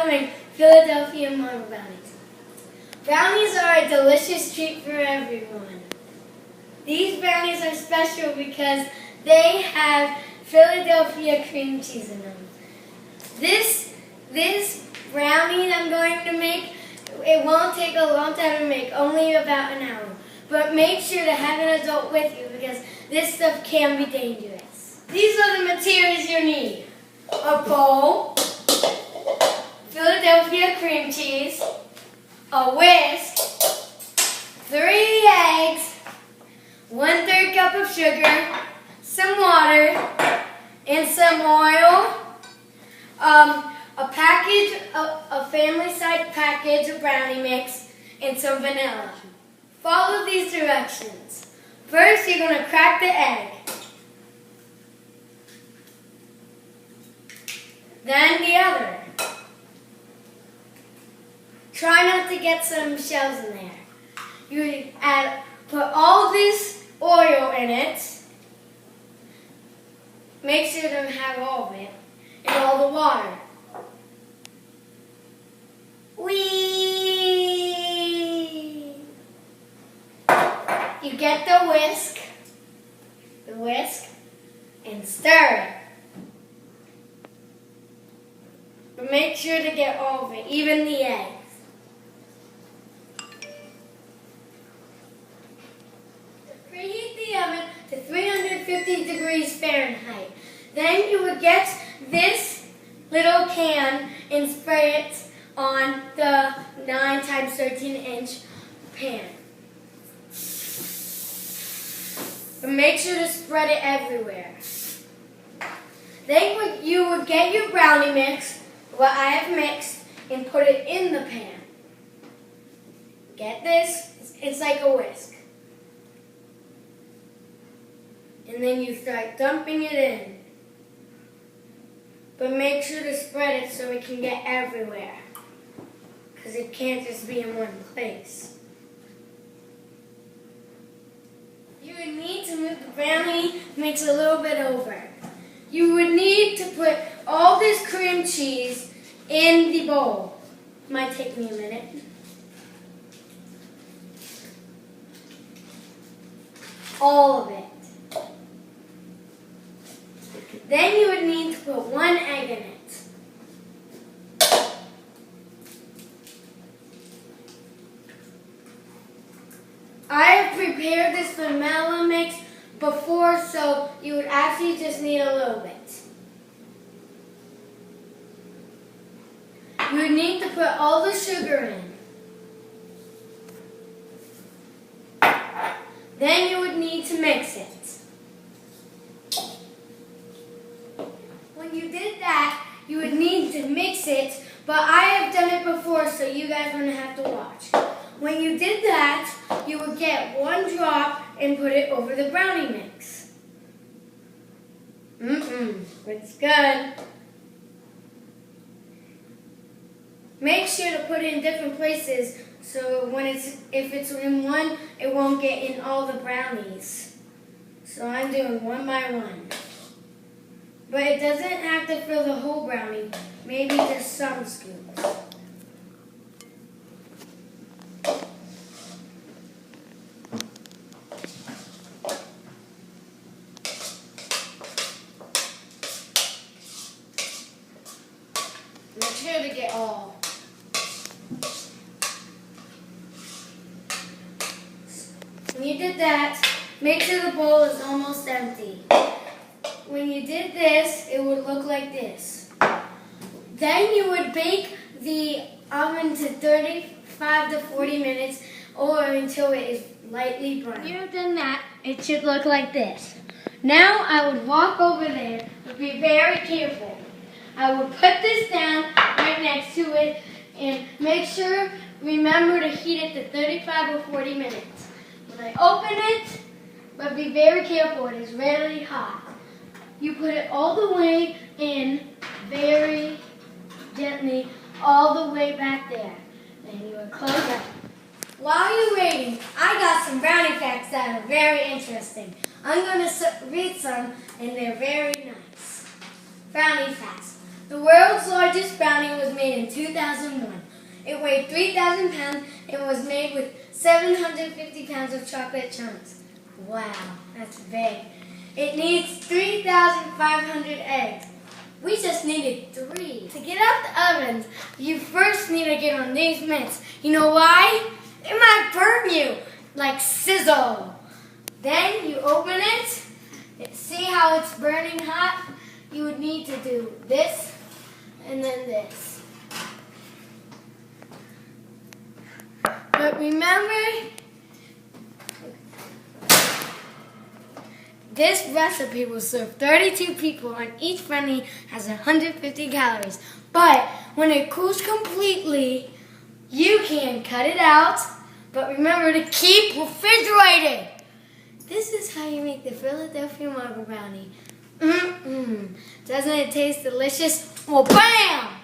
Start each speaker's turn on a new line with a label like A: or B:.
A: to make Philadelphia marble brownies. Brownies are a delicious treat for everyone. These brownies are special because they have Philadelphia cream cheese in them. This brownie I'm going to make, it won't take a long time to make, only about an hour. But make sure to have an adult with you because this stuff can be dangerous. These are the materials you need. A bowl, Philadelphia cream cheese, a whisk, 3 eggs, 1/3 cup of sugar, some water, and some oil, a family-sized package of brownie mix, and some vanilla. Follow these directions. First, you're going to crack the egg. Then the other. Try not to get some shells in there. You put all this oil in it. Make sure to have all of it. And all the water. Whee! You get the whisk, and stir it. But make sure to get all of it, even the eggs. Preheat the oven to 350 degrees Fahrenheit. Then you would get this little can and spray it on the 9 x 13 inch pan. But make sure to spread it everywhere. Then you would get your brownie mix, what I have mixed, and put it in the pan. Get this? It's like a whisk. And then you start dumping it in. But make sure to spread it so it can get everywhere. Because it can't just be in one place. You would need to move the brownie mix a little bit over. You would need to put all this cream cheese in the bowl. Might take me a minute. All of it. Then you would need to put 1 egg in it. I have prepared this vanilla mix before, so you would actually just need a little bit. You would need to put all the sugar in. Then you would need to mix it. When you did that, you would need to mix it, but I have done it before, so you guys wouldn't have to watch. When you did that, you would get 1 drop and put it over the brownie mix. It's good. Make sure to put it in different places so if it's in one, it won't get in all the brownies. So I'm doing 1 by 1. But it doesn't have to fill the whole brownie, maybe just some scoops. Make sure to get all. When you did that, make sure the bowl is almost empty. When you did this, it would look like this. Then you would bake the oven to 35 to 40 minutes or until it is lightly brown. When you've done that, it should look like this. Now I would walk over there, but be very careful. I would put this down right next to it and remember to heat it to 35 or 40 minutes. When I open it, but be very careful, it is really hot. You put it all the way in, very gently, all the way back there. Then you would close up. While you're waiting, I got some brownie facts that are very interesting. I'm going to read some, and they're very nice. Brownie facts. The world's largest brownie was made in 2001. It weighed 3,000 pounds and was made with 750 pounds of chocolate chunks. Wow, that's big. It needs 3,500 eggs. We just needed 3. To get out the ovens, you first need to get on these mitts. You know why? It might burn you, like sizzle. Then you open it. See how it's burning hot? You would need to do this and then this. But remember, this recipe will serve 32 people and each brownie has 150 calories. But when it cools completely, you can cut it out. But remember to keep refrigerated. This is how you make the Philadelphia marble brownie. Doesn't it taste delicious? Well, bam!